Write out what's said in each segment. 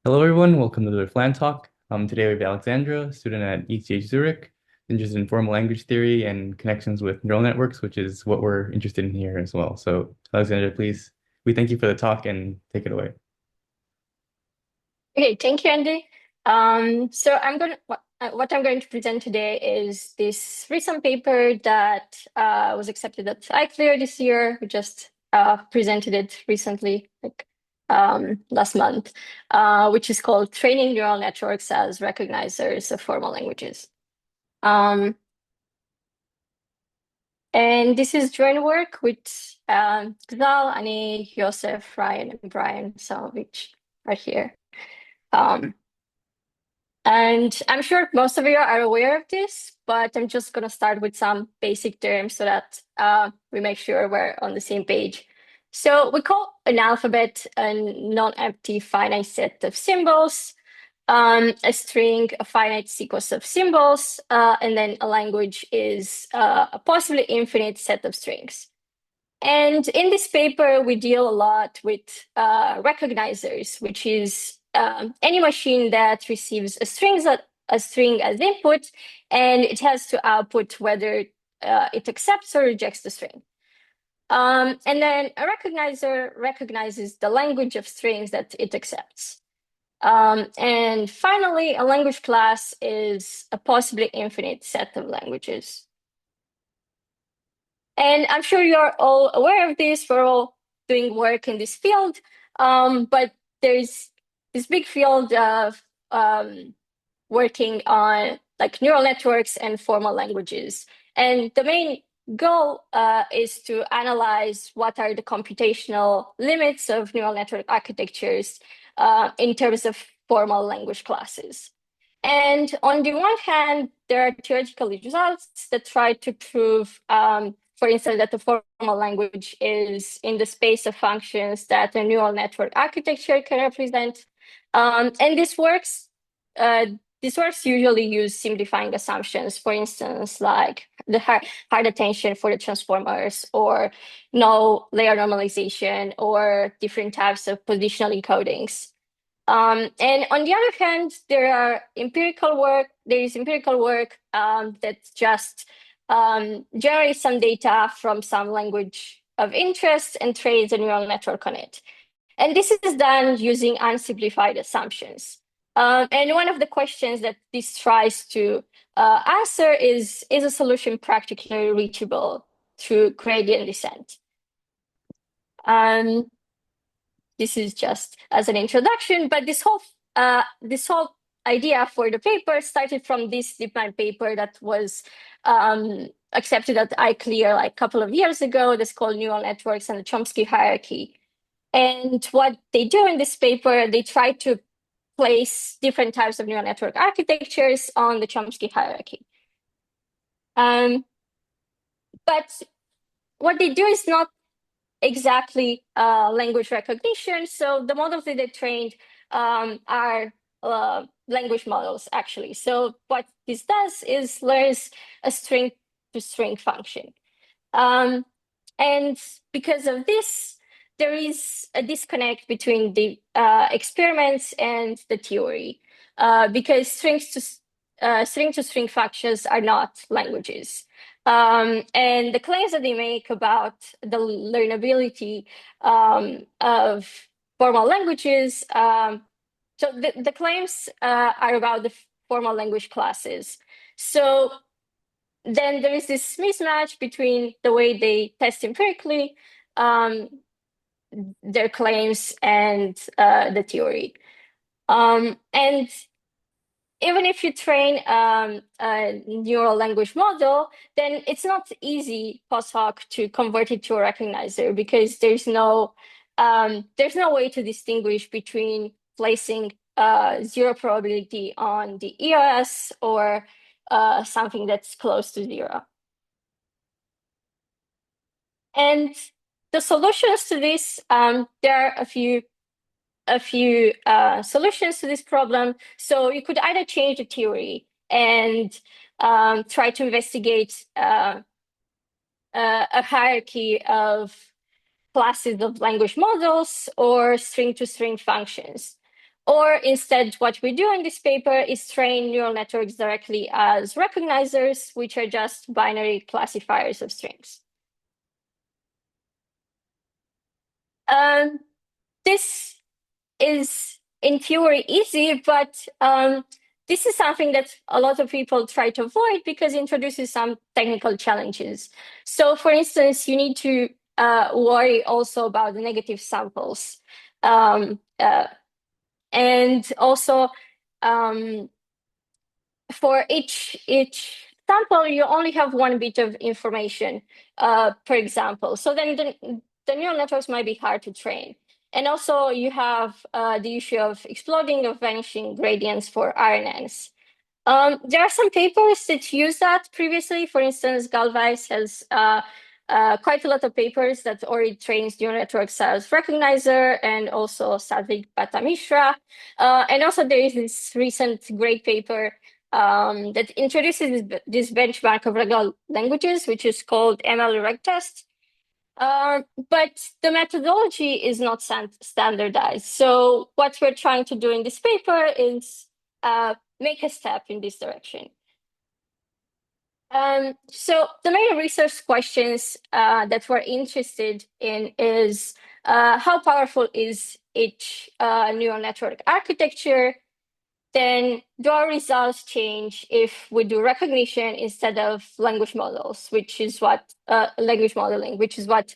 Hello, everyone. Welcome to the Flan Talk. Today we have Alexandra, student at ETH Zurich, interested in formal language theory and connections with neural networks, which is what we're interested in here as well. So, Alexandra, please, we thank you for the talk and take it away. Okay, thank you, Andy. So I'm going to what I'm going to present today is this recent paper that was accepted at iClear this year. We just presented it recently, like last month, which is called "Training Neural Networks as Recognizers of Formal Languages." Um, and this is joint work with Zal, Annie, Joseph, Ryan, and Brian, some of which are here. Um, And I'm sure most of you are aware of this, but I'm just going to start with some basic terms so that we make sure we're on the same page. So we call an alphabet a non-empty finite set of symbols, a string a finite sequence of symbols, and then a language is a possibly infinite set of strings. And in this paper, we deal a lot with recognizers, which is any machine that receives a string as input, and it has to output whether it accepts or rejects the string. And then a recognizer recognizes the language of strings that it accepts. And finally, a language class is a possibly infinite set of languages. And I'm sure you're all aware of this. We're all doing work in this field. But there's this big field of working on like neural networks and formal languages. And the main goal is to analyze what are the computational limits of neural network architectures in terms of formal language classes. And on the one hand, there are theoretical results that try to prove, for instance, that the formal language is in the space of functions that a neural network architecture can represent. And this works usually use simplifying assumptions, for instance, like the hard attention for the transformers, or no layer normalization, or different types of positional encodings. And on the other hand, there is empirical work that just generates some data from some language of interest and trains a neural network on it. And this is done using unsimplified assumptions. And one of the questions that this tries to answer is a solution practically reachable through gradient descent? Um, this is just as an introduction, but this whole idea for the paper started from this DeepMind paper that was accepted at iClear like a couple of years ago. That's called Neural Networks and the Chomsky Hierarchy. And what they do in this paper, they try to place different types of neural network architectures on the Chomsky hierarchy. But what they do is not exactly language recognition. So the models that they trained are language models, actually. So what this does is learns a string to string function. And because of this, there is a disconnect between the experiments and the theory, because string to string functions are not languages. And the claims that they make about the learnability of formal languages, so the claims are about the formal language classes. So then there is this mismatch between the way they test empirically um, their claims and the theory. And even if you train a neural language model, then it's not easy post hoc to convert it to a recognizer, because there's no way to distinguish between placing zero probability on the EOS or something that's close to zero. And the solutions to this, there are a few solutions to this problem. So you could either change the theory and try to investigate a hierarchy of classes of language models or string to string functions. Or instead, what we do in this paper is train neural networks directly as recognizers, which are just binary classifiers of strings. This is in theory easy, but this is something that a lot of people try to avoid because it introduces some technical challenges. So for instance, you need to worry also about the negative samples. And also for each sample, you only have one bit of information per example. So then the neural networks might be hard to train. And also you have the issue of exploding or vanishing gradients for RNNs. There are some papers that use that previously. For instance, Galvez has quite a lot of papers that already trains neural networks as recognizer, and also Satvik Bhatta-Mishra. And also there is this recent great paper that introduces this benchmark of regular languages, which is called ML-RegTest. But the methodology is not standardized. So what we're trying to do in this paper is make a step in this direction. So the main research questions that we're interested in is how powerful is each neural network architecture? Then do our results change if we do recognition instead of language models, which is what language modeling, which is what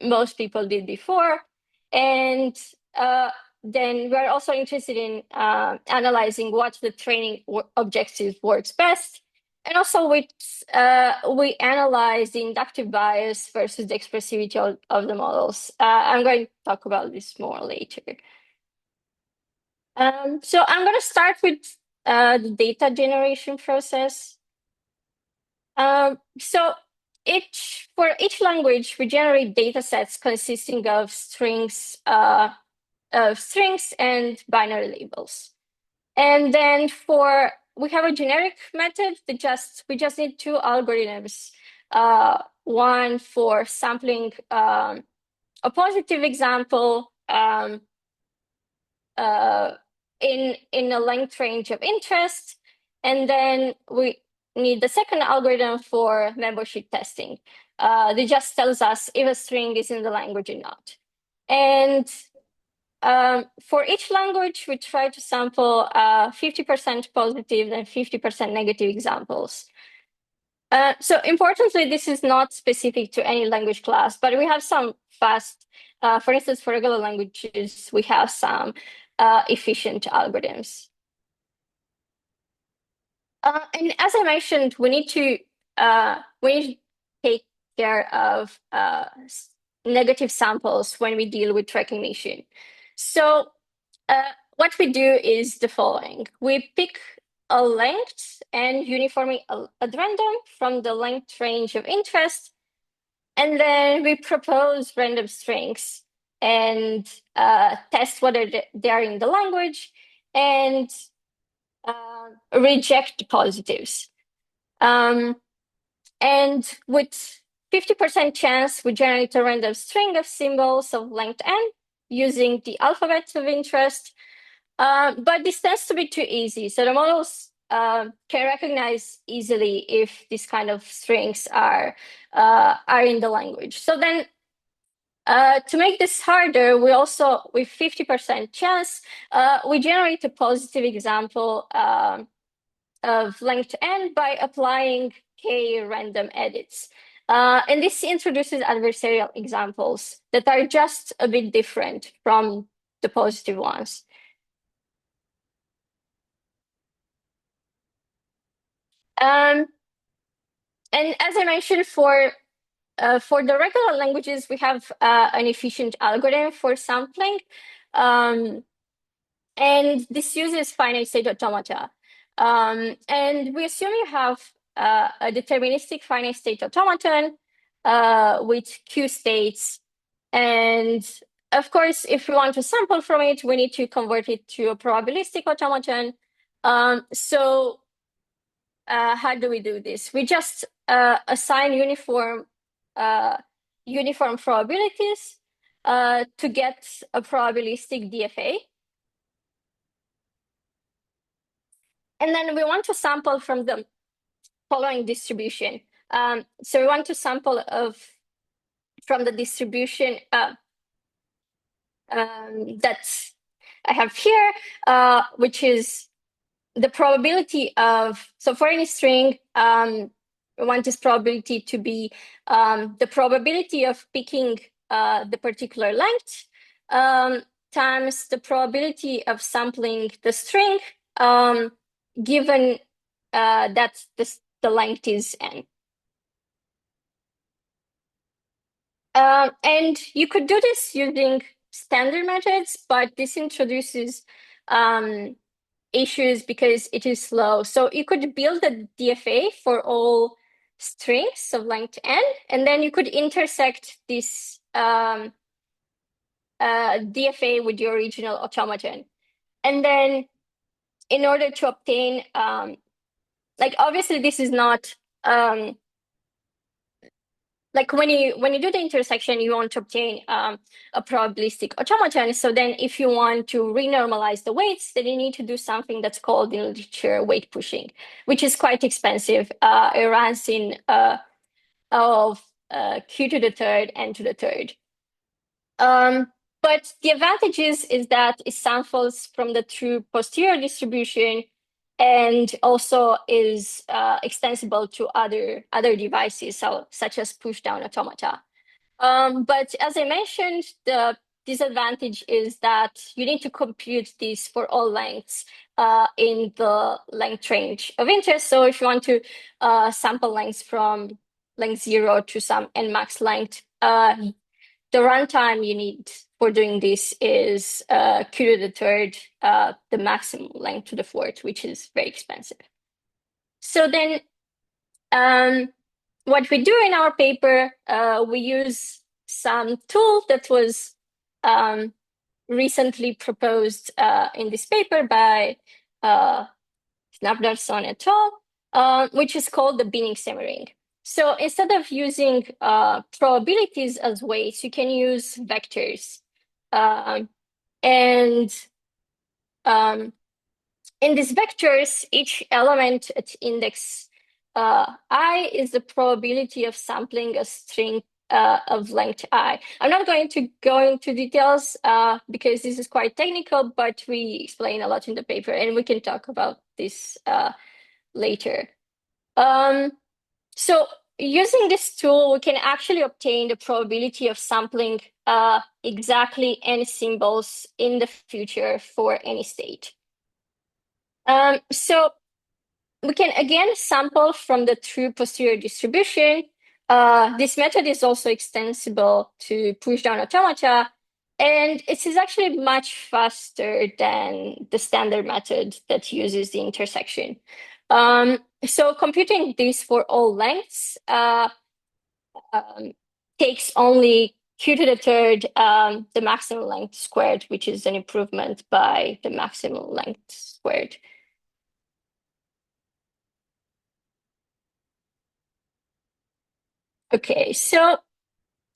most people did before. And then we're also interested in analyzing what the training objective works best. And also we analyze the inductive bias versus the expressivity of the models. I'm going to talk about this more later. So I'm going to start with the data generation process. So for each language, we generate data sets consisting of strings and binary labels. And then we have a generic method that we just need two algorithms. One for sampling a positive example in a length range of interest. And then we need the second algorithm for membership testing. That just tells us if a string is in the language or not. And for each language, we try to sample 50% positive and 50% negative examples. So importantly, this is not specific to any language class, but we have some fast, for instance, for regular languages, we have some efficient algorithms. And as I mentioned, we need to take care of negative samples when we deal with recognition. So what we do is the following. We pick a length and uniformly at random from the length range of interest, and then we propose random strings and test whether they are in the language, and reject positives. And with 50% chance, we generate a random string of symbols of length n using the alphabet of interest. But this tends to be too easy. So the models can recognize easily if these kind of strings are in the language. So then to make this harder, we also, with 50% chance, we generate a positive example of length n by applying k random edits. And this introduces adversarial examples that are just a bit different from the positive ones. And as I mentioned, for the regular languages, we have an efficient algorithm for sampling. And this uses finite state automata. And we assume you have a deterministic finite state automaton with Q states. And of course, if we want to sample from it, we need to convert it to a probabilistic automaton. So how do we do this? We just assign uniform probabilities to get a probabilistic DFA. And then we want to sample from the following distribution. So we want to sample from the distribution that I have here, which is the probability of, so for any string, we want this probability to be the probability of picking the particular length times the probability of sampling the string given that the length is n. And you could do this using standard methods, but this introduces issues because it is slow. So you could build a DFA for all strings of length n, and then you could intersect this DFA with the original automaton. And then in order to obtain, like obviously this is not, like when you do the intersection, you want to obtain a probabilistic automaton. So then if you want to renormalize the weights, then you need to do something that's called in literature weight pushing, which is quite expensive. It runs in of q to the third n to the third. But the advantage is that it samples from the true posterior distribution and also is extensible to other devices, such as push-down automata. But as I mentioned, the disadvantage is that you need to compute this for all lengths in the length range of interest. So if you want to sample lengths from length 0 to some n max length, the runtime you need for doing this is q to the third, the maximum length to the fourth, which is very expensive. So then what we do in our paper, we use some tool that was recently proposed in this paper by Snapdarson et al., which is called the binning simmering. So instead of using probabilities as weights, you can use vectors. And in these vectors, each element at index I is the probability of sampling a string of length I. I'm not going to go into details because this is quite technical, but we explain a lot in the paper, and we can talk about this later. So using this tool, we can actually obtain the probability of sampling exactly any symbols in the future for any state. So we can again sample from the true posterior distribution. This method is also extensible to push-down automata, and it is actually much faster than the standard method that uses the intersection. So computing this for all lengths takes only q to the third, the maximum length squared, which is an improvement by the maximum length squared. Okay, so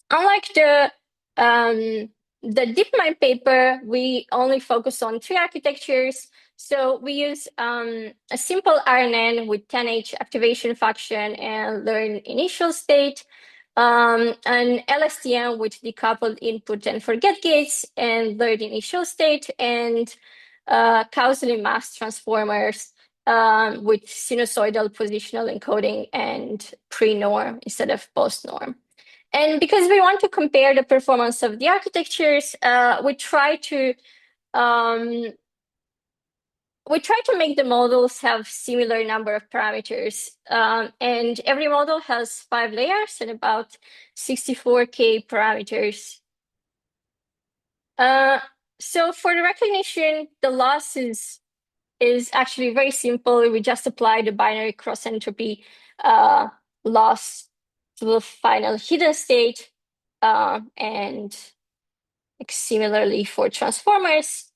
unlike the DeepMind paper, we only focus on 3 architectures. So we use a simple RNN with 10H activation function and learn initial state, an LSTM with decoupled input and forget gates and learn initial state, and causally masked transformers with sinusoidal positional encoding and pre-norm instead of post-norm. And because we want to compare the performance of the architectures, we try to make the models have similar number of parameters. And every model has 5 layers and about 64K parameters. So for the recognition, the loss is actually very simple. We just apply the binary cross entropy loss to the final hidden state, and similarly for transformers.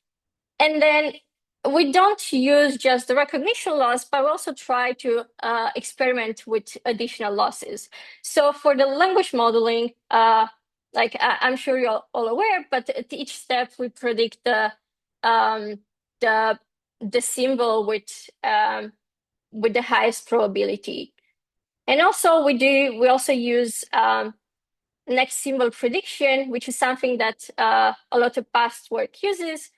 And then we don't use just the recognition loss, but we also try to experiment with additional losses. So for the language modeling, like I'm sure you're all aware, but at each step we predict the the symbol with the highest probability. And also we also use next symbol prediction, which is something that a lot of past work uses.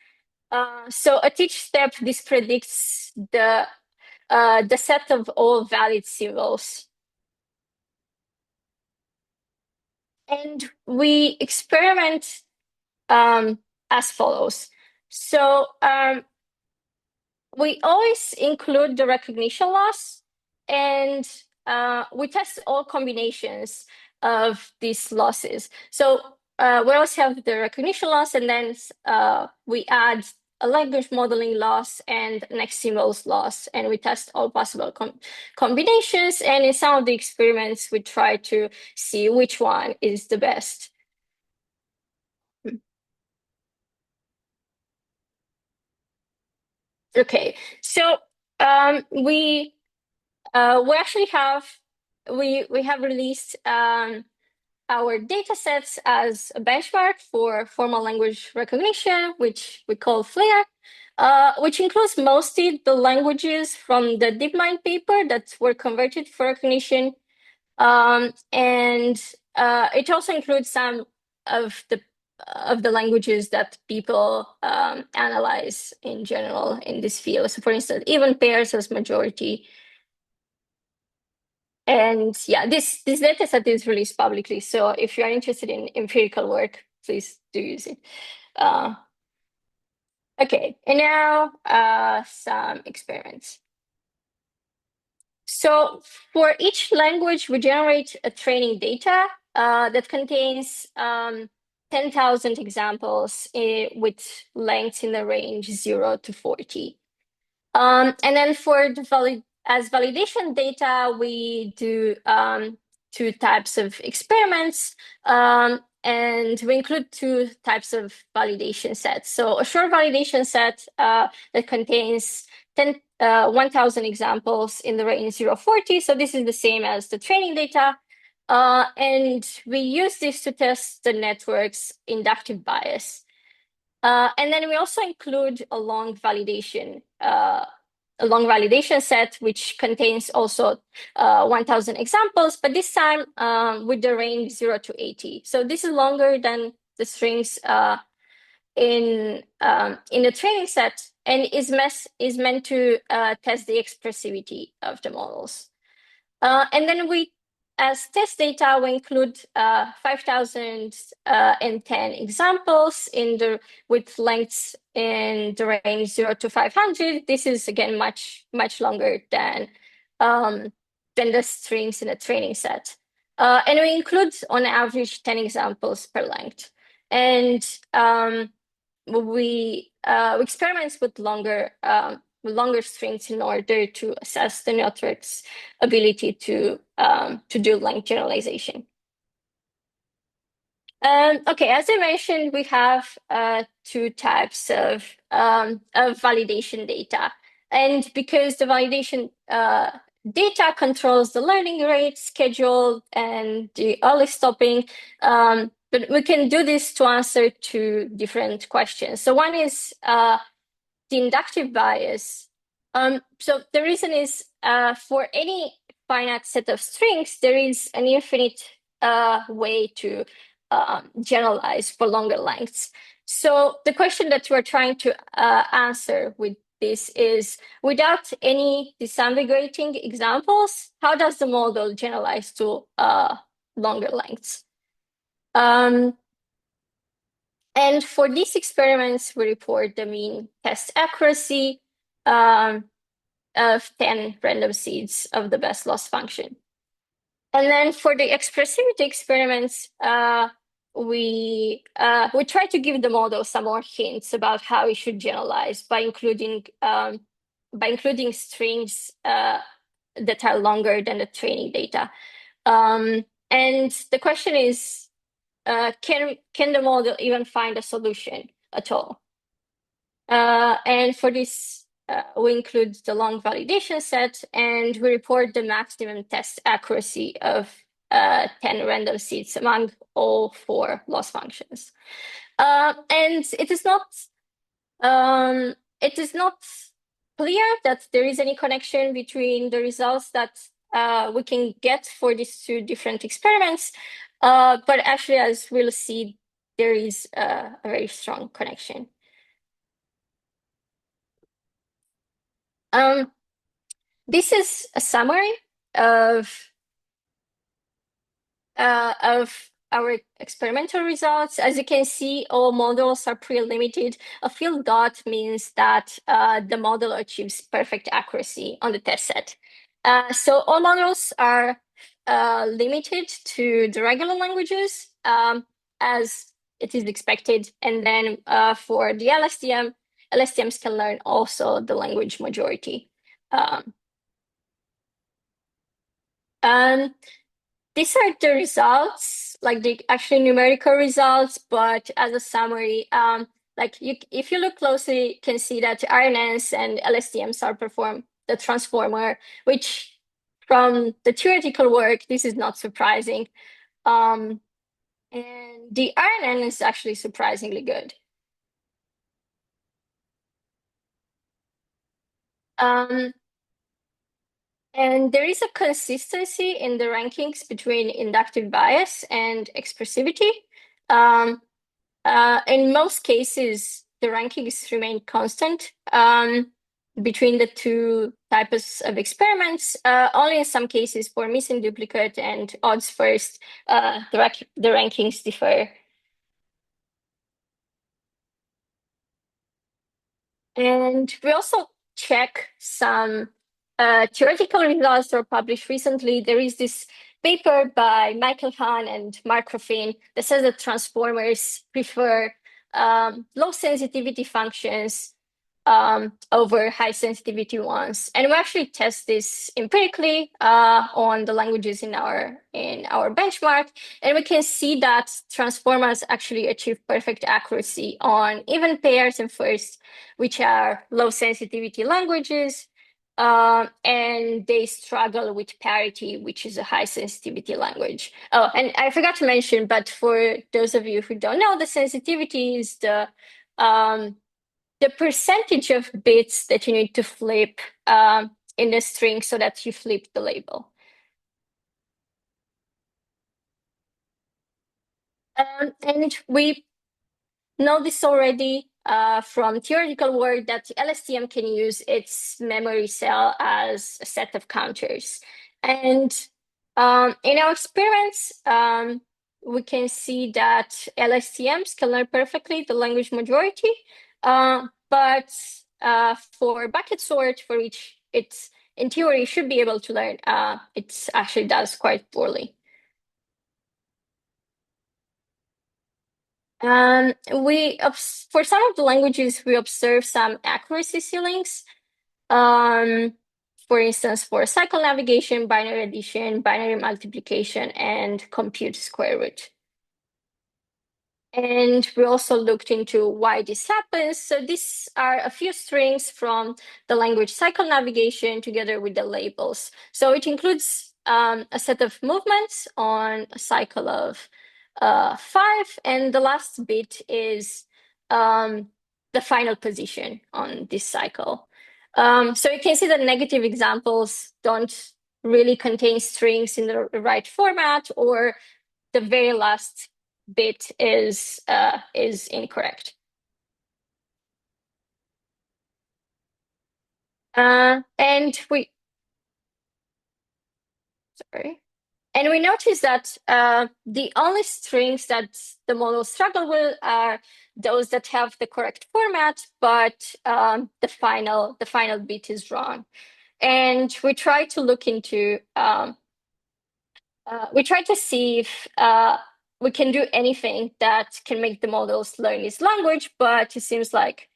So at each step, this predicts the set of all valid symbols. And we experiment as follows. So we always include the recognition loss, and we test all combinations of these losses. So we also have the recognition loss, and then we add a language modeling loss and next symbols loss, and we test all possible combinations. And in some of the experiments, we try to see which one is the best. Okay, so we actually have we have released our data sets as a benchmark for formal language recognition, which we call FLAIR, which includes mostly the languages from the DeepMind paper that were converted for recognition. And it also includes some of the languages that people analyze in general in this field. So for instance, even pairs as majority. And yeah, this data set is released publicly. So if you're interested in empirical work, please do use it. Okay, and now some experiments. So for each language, we generate a training data that contains 10,000 examples with lengths in the range 0 to 40. And then for the as validation data, we do two types of experiments, and we include two types of validation sets. So a short validation set that contains 1,000 examples in the range 0 to 40. So this is the same as the training data. And we use this to test the network's inductive bias. And then we also include a long validation set, which contains also 1,000 examples, but this time with the range 0 to 80. So this is longer than the strings in the training set, and is meant to test the expressivity of the models. And then as test data, we include 5,010 examples with lengths in the range 0 to 500. This is again much longer than the strings in a training set. And we include on average 10 examples per length. And we experiment with longer strings in order to assess the network's ability to do length generalization. Okay, as I mentioned, we have two types of validation data, and because the validation data controls the learning rate, schedule, and the early stopping, but we can do this to answer two different questions. So one is the inductive bias. So the reason is for any finite set of strings, there is an infinite way to generalize for longer lengths. So the question that we're trying to answer with this is, without any disambiguating examples, how does the model generalize to longer lengths? And for these experiments, we report the mean test accuracy of 10 random seeds of the best loss function. And then for the expressivity experiments, we try to give the model some more hints about how it should generalize by including strings that are longer than the training data. And the question is, can the model even find a solution at all? And for this, we include the long validation set, and we report the maximum test accuracy of 10 random seeds among all 4 loss functions. And it is not clear that there is any connection between the results that we can get for these two different experiments. But actually, as we'll see, there is a very strong connection. This is a summary of our experimental results. As you can see, all models are pre-limited. A field dot means that the model achieves perfect accuracy on the test set. So all models are limited to the regular languages, as it is expected. And then for the LSTM, LSTMs can learn also the language majority. Um, These are the results, like the actually numerical results, but as a summary, if you look closely, you can see that RNNs and LSTMs outperform the transformer, which from the theoretical work, this is not surprising. And the RNN is actually surprisingly good. And there is a consistency in the rankings between inductive bias and expressivity. In most cases, the rankings remain constant between the two types of experiments. Only in some cases, for missing duplicate and odds first, the rankings differ. And we also check some theoretical results that were published recently. There is this paper by Michael Hahn and Mark Ruffin that says that transformers prefer low sensitivity functions over high sensitivity ones. And we actually test this empirically on the languages in our benchmark. And we can see that transformers actually achieve perfect accuracy on even pairs and firsts, which are low sensitivity languages. And they struggle with parity, which is a high sensitivity language. Oh, and I forgot to mention, but for those of you who don't know, the sensitivity is the percentage of bits that you need to flip in a string so that you flip the label. And we know this already from theoretical work that LSTM can use its memory cell as a set of counters. And in our experiments, we can see that LSTMs can learn perfectly the language majority, but for bucket sort, for which it's in theory should be able to learn, it actually does quite poorly. For some of the languages, we observe some accuracy ceilings. For instance, for cycle navigation, binary addition, binary multiplication, and compute square root. And we also looked into why this happens. So these are a few strings from the language cycle navigation together with the labels. So it includes a set of movements on a cycle of 5, and the last bit is the final position on this cycle. So you can see that negative examples don't really contain strings in the right format, or the very last bit is incorrect. And we noticed that the only strings that the model struggle with are those that have the correct format, but the final bit is wrong. And we try to look into we try to see if we can do anything that can make the models learn this language, but it seems like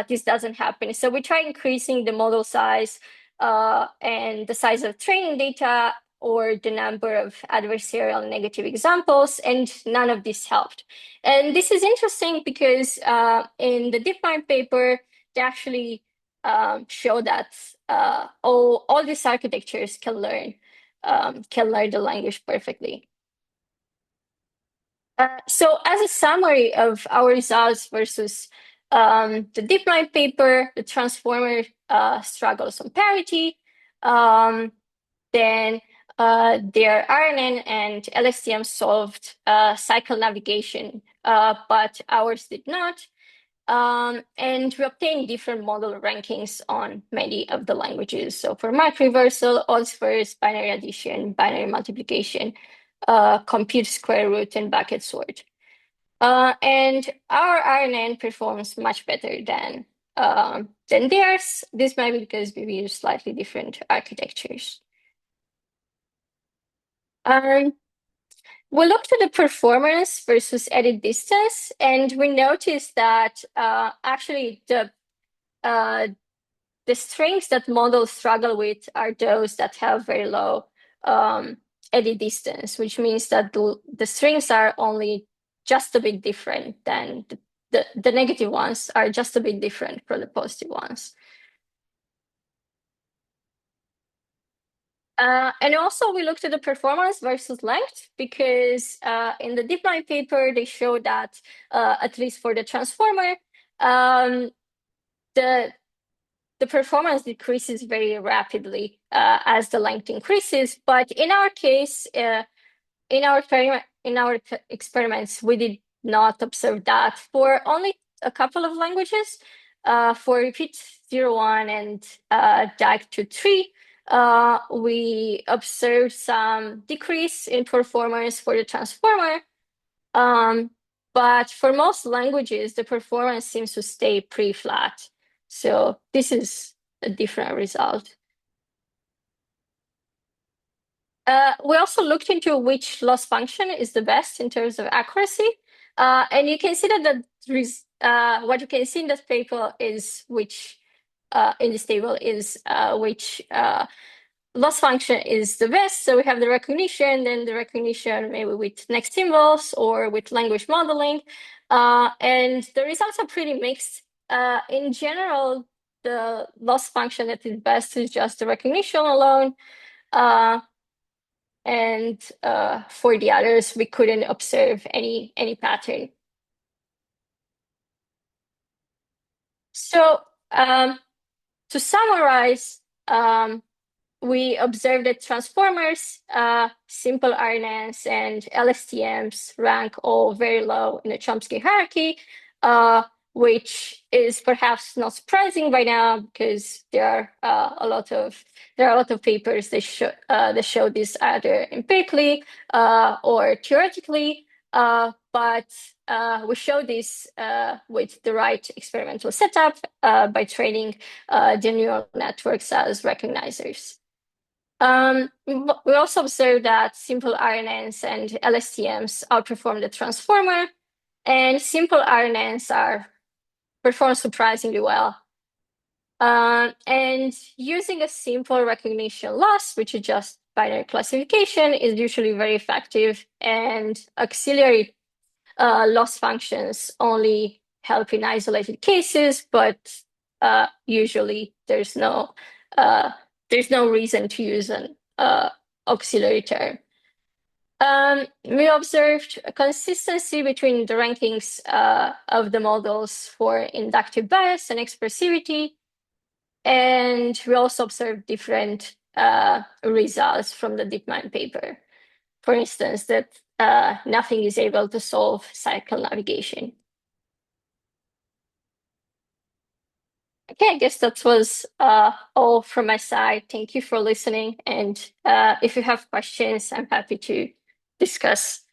this doesn't happen. So we try increasing the model size and the size of training data, or the number of adversarial negative examples, and none of this helped. And this is interesting because in the DeepMind paper, they actually show that all these architectures can learn the language perfectly. So as a summary of our results versus The DeepMind paper, the transformer struggles on parity. Then their RNN and LSTM solved cycle navigation, but ours did not. And we obtained different model rankings on many of the languages. So for mark reversal, odds first, binary addition, binary multiplication, compute square root, and bucket sort. And our RNN performs much better than theirs. This might be because we use slightly different architectures. Um, we looked at the performance versus edit distance, and we noticed that actually the strings that models struggle with are those that have very low edit distance, which means that the strings are only just a bit different than the negative ones are just a bit different from the positive ones. And also we looked at the performance versus length because in the DeepMind paper, they showed that at least for the transformer, the the performance decreases very rapidly as the length increases. But in our case, in our experiments, we did not observe that for only a couple of languages. For repeat 01 and DAG 23, we observed some decrease in performance for the transformer. But for most languages, the performance seems to stay pretty flat. So this is a different result. We also looked into which loss function is the best in terms of accuracy. And you can see that what you can see in this paper is which, in this table is which loss function is the best. So we have the recognition, then the recognition maybe with next symbols or with language modeling. And the results are pretty mixed. In general, the loss function that is best is just the recognition alone. And for the others, we couldn't observe any pattern. So to summarize, we observed that transformers, simple RNNs, and LSTMs rank all very low in the Chomsky hierarchy, which is perhaps not surprising by now because there are a lot of papers that show this either empirically or theoretically. But we show this with the right experimental setup by training the neural networks as recognizers. We also observed that simple RNNs and LSTMs outperform the transformer, and simple RNNs perform surprisingly well. And using a simple recognition loss, which is just binary classification, is usually very effective, and auxiliary loss functions only help in isolated cases, but usually there's no reason to use an auxiliary term. We observed a consistency between the rankings of the models for inductive bias and expressivity, and we also observed different results from the DeepMind paper. For instance, that nothing is able to solve cycle navigation. Okay, I guess that was all from my side. Thank you for listening. And if you have questions, I'm happy to discuss.